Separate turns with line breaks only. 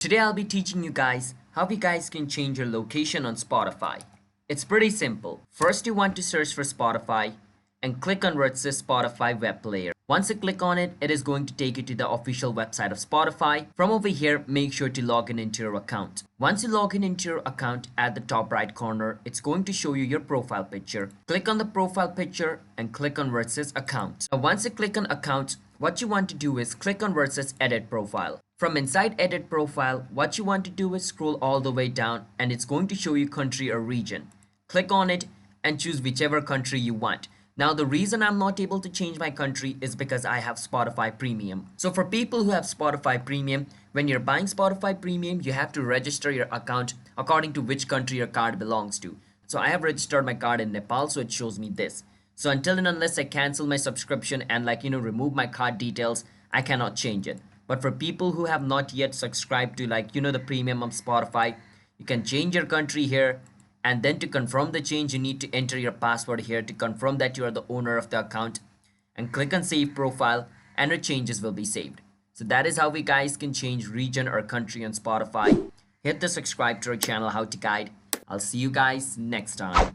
Today I'll be teaching you guys how you guys can change your location on Spotify. It's pretty simple. First you want to search for Spotify and click on where it says Spotify web player. Once you click on it, it is going to take you to the official website of Spotify. From over here, make sure to log in into your account. Once you log in into your account, at the top right corner, it's going to show you your profile picture. Click on the profile picture and click on where it says account. Now once you click on account, what you want to do is click on where it says edit profile. From inside edit profile, what you want to do is scroll all the way down and it's going to show you country or region. Click on it and choose whichever country you want. Now the reason I'm not able to change my country is because I have Spotify Premium. So for people who have Spotify Premium, when you're buying Spotify Premium, you have to register your account according to which country your card belongs to. So I have registered my card in Nepal, so it shows me this. So until and unless I cancel my subscription and remove my card details, I cannot change it. But for people who have not yet subscribed to the premium of Spotify, you can change your country here. And then to confirm the change, you need to enter your password here to confirm that you are the owner of the account. And click on save profile and your changes will be saved. So that is how we guys can change region or country on Spotify. Hit the subscribe to our channel How to Guide. I'll see you guys next time.